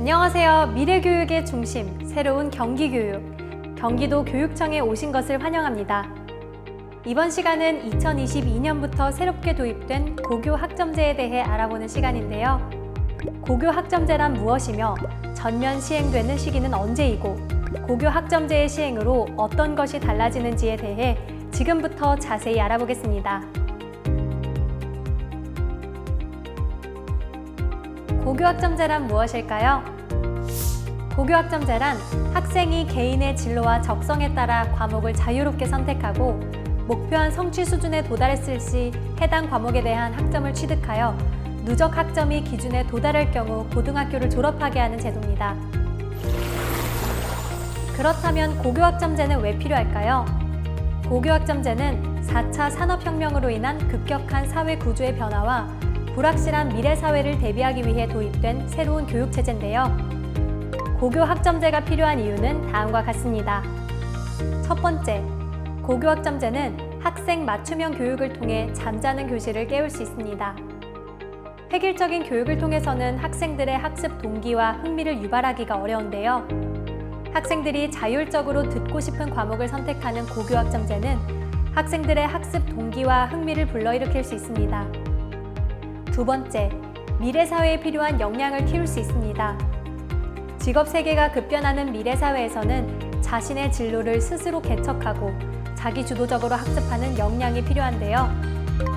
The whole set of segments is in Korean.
안녕하세요. 미래교육의 중심, 새로운 경기교육, 경기도 교육청에 오신 것을 환영합니다. 이번 시간은 2022년부터 새롭게 도입된 고교 학점제에 대해 알아보는 시간인데요. 고교 학점제란 무엇이며 전면 시행되는 시기는 언제이고 고교 학점제의 시행으로 어떤 것이 달라지는지에 대해 지금부터 자세히 알아보겠습니다. 고교학점제란 무엇일까요? 고교학점제란 학생이 개인의 진로와 적성에 따라 과목을 자유롭게 선택하고 목표한 성취 수준에 도달했을 시 해당 과목에 대한 학점을 취득하여 누적 학점이 기준에 도달할 경우 고등학교를 졸업하게 하는 제도입니다. 그렇다면 고교학점제는 왜 필요할까요? 고교학점제는 4차 산업혁명으로 인한 급격한 사회 구조의 변화와 불확실한 미래 사회를 대비하기 위해 도입된 새로운 교육체제인데요. 고교학점제가 필요한 이유는 다음과 같습니다. 첫 번째, 고교학점제는 학생 맞춤형 교육을 통해 잠자는 교실을 깨울 수 있습니다. 획일적인 교육을 통해서는 학생들의 학습 동기와 흥미를 유발하기가 어려운데요. 학생들이 자율적으로 듣고 싶은 과목을 선택하는 고교학점제는 학생들의 학습 동기와 흥미를 불러일으킬 수 있습니다. 두 번째, 미래 사회에 필요한 역량을 키울 수 있습니다. 직업 세계가 급변하는 미래 사회에서는 자신의 진로를 스스로 개척하고 자기주도적으로 학습하는 역량이 필요한데요.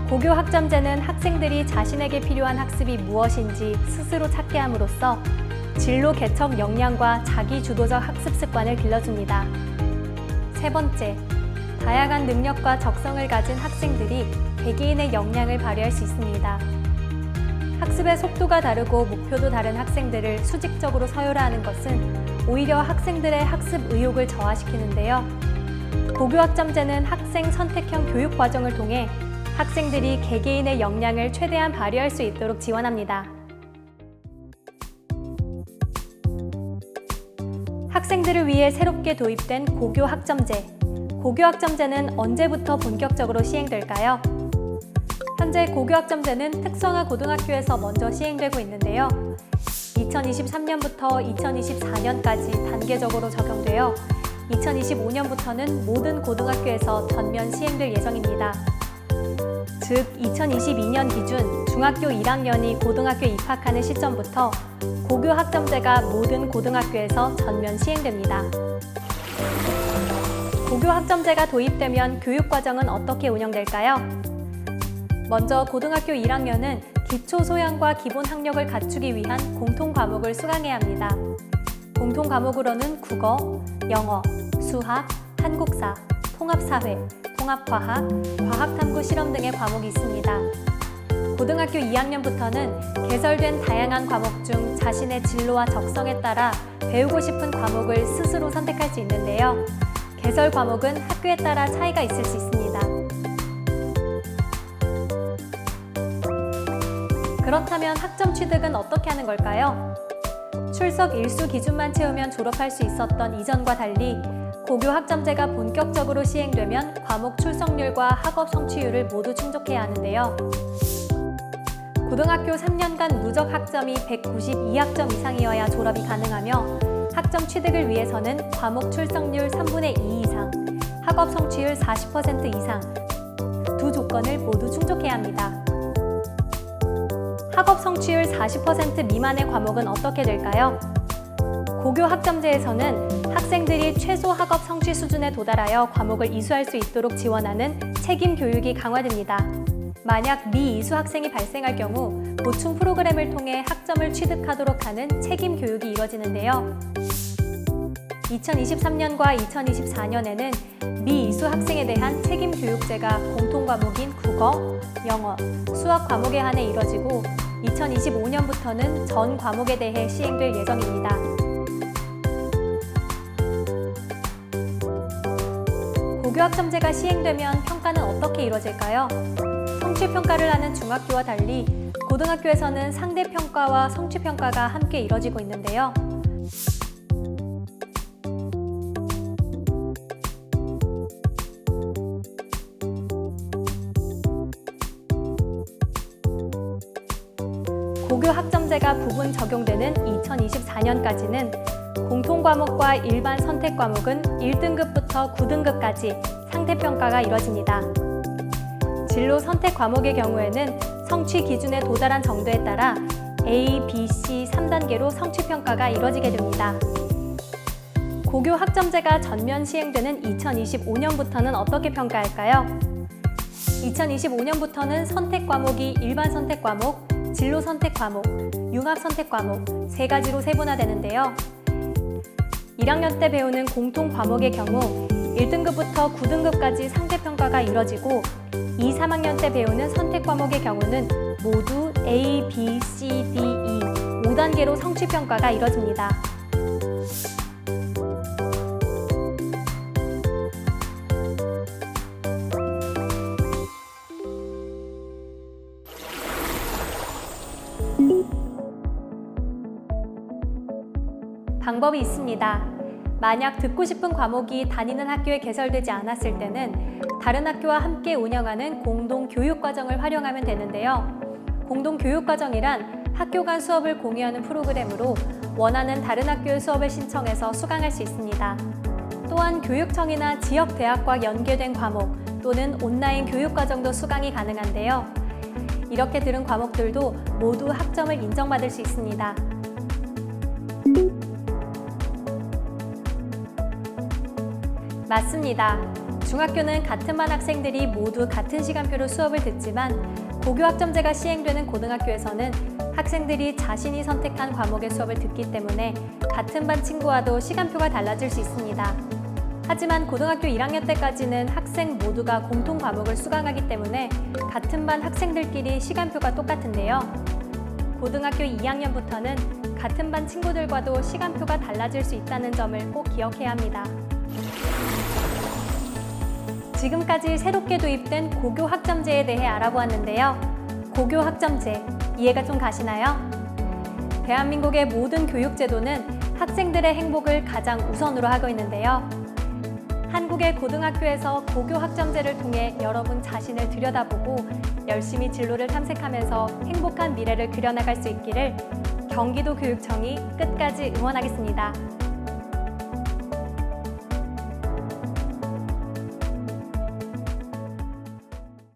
고교 학점제는 학생들이 자신에게 필요한 학습이 무엇인지 스스로 찾게 함으로써 진로 개척 역량과 자기주도적 학습 습관을 길러줍니다. 세 번째, 다양한 능력과 적성을 가진 학생들이 개개인의 역량을 발휘할 수 있습니다. 학습의 속도가 다르고 목표도 다른 학생들을 수직적으로 서열화하는 것은 오히려 학생들의 학습 의욕을 저하시키는데요. 고교학점제는 학생 선택형 교육 과정을 통해 학생들이 개개인의 역량을 최대한 발휘할 수 있도록 지원합니다. 학생들을 위해 새롭게 도입된 고교학점제. 고교학점제는 언제부터 본격적으로 시행될까요? 현재 고교학점제는 특성화 고등학교에서 먼저 시행되고 있는데요. 2023년부터 2024년까지 단계적으로 적용되어 2025년부터는 모든 고등학교에서 전면 시행될 예정입니다. 즉, 2022년 기준 중학교 1학년이 고등학교에 입학하는 시점부터 고교학점제가 모든 고등학교에서 전면 시행됩니다. 고교학점제가 도입되면 교육과정은 어떻게 운영될까요? 먼저 고등학교 1학년은 기초 소양과 기본 학력을 갖추기 위한 공통 과목을 수강해야 합니다. 공통 과목으로는 국어, 영어, 수학, 한국사, 통합사회, 통합과학, 과학탐구 실험 등의 과목이 있습니다. 고등학교 2학년부터는 개설된 다양한 과목 중 자신의 진로와 적성에 따라 배우고 싶은 과목을 스스로 선택할 수 있는데요. 개설 과목은 학교에 따라 차이가 있을 수 있습니다. 그렇다면 학점 취득은 어떻게 하는 걸까요? 출석 일수 기준만 채우면 졸업할 수 있었던 이전과 달리 고교 학점제가 본격적으로 시행되면 과목 출석률과 학업 성취율을 모두 충족해야 하는데요. 고등학교 3년간 누적 학점이 192학점 이상이어야 졸업이 가능하며 학점 취득을 위해서는 과목 출석률 3분의 2 이상, 학업 성취율 40% 이상 두 조건을 모두 충족해야 합니다. 학업 성취율 40% 미만의 과목은 어떻게 될까요? 고교 학점제에서는 학생들이 최소 학업 성취 수준에 도달하여 과목을 이수할 수 있도록 지원하는 책임 교육이 강화됩니다. 만약 미이수 학생이 발생할 경우 보충 프로그램을 통해 학점을 취득하도록 하는 책임 교육이 이뤄지는데요. 2023년과 2024년에는 미이수 학생에 대한 책임 교육제가 공통 과목인 국어, 영어, 수학 과목에 한해 이뤄지고 2025년부터는 전 과목에 대해 시행될 예정입니다. 고교학점제가 시행되면 평가는 어떻게 이루어질까요? 성취평가를 하는 중학교와 달리 고등학교에서는 상대평가와 성취평가가 함께 이뤄지고 있는데요. 고교 학점제가 부분 적용되는 2024년까지는 공통과목과 일반 선택 과목은 1등급부터 9등급까지 상대평가가 이뤄집니다. 진로 선택 과목의 경우에는 성취 기준에 도달한 정도에 따라 A, B, C 3단계로 성취평가가 이뤄지게 됩니다. 고교 학점제가 전면 시행되는 2025년부터는 어떻게 평가할까요? 2025년부터는 선택 과목이 일반 선택 과목, 진로 선택 과목, 융합 선택 과목 3가지로 세분화되는데요. 1학년 때 배우는 공통 과목의 경우 1등급부터 9등급까지 상대평가가 이뤄지고 2, 3학년 때 배우는 선택 과목의 경우는 모두 A, B, C, D, E 5단계로 성취평가가 이뤄집니다. 방법이 있습니다. 만약 듣고 싶은 과목이 다니는 학교에 개설되지 않았을 때는 다른 학교와 함께 운영하는 공동교육과정을 활용하면 되는데요. 공동교육과정이란 학교 간 수업을 공유하는 프로그램으로 원하는 다른 학교의 수업을 신청해서 수강할 수 있습니다. 또한 교육청이나 지역대학과 연계된 과목 또는 온라인 교육과정도 수강이 가능한데요. 이렇게 들은 과목들도 모두 학점을 인정받을 수 있습니다. 맞습니다. 중학교는 같은 반 학생들이 모두 같은 시간표로 수업을 듣지만 고교 학점제가 시행되는 고등학교에서는 학생들이 자신이 선택한 과목의 수업을 듣기 때문에 같은 반 친구와도 시간표가 달라질 수 있습니다. 하지만 고등학교 1학년 때까지는 학생 모두가 공통 과목을 수강하기 때문에 같은 반 학생들끼리 시간표가 똑같은데요. 고등학교 2학년부터는 같은 반 친구들과도 시간표가 달라질 수 있다는 점을 꼭 기억해야 합니다. 지금까지 새롭게 도입된 고교 학점제에 대해 알아보았는데요. 고교 학점제, 이해가 좀 가시나요? 대한민국의 모든 교육제도는 학생들의 행복을 가장 우선으로 하고 있는데요. 한국의 고등학교에서 고교 학점제를 통해 여러분 자신을 들여다보고 열심히 진로를 탐색하면서 행복한 미래를 그려나갈 수 있기를 경기도교육청이 끝까지 응원하겠습니다.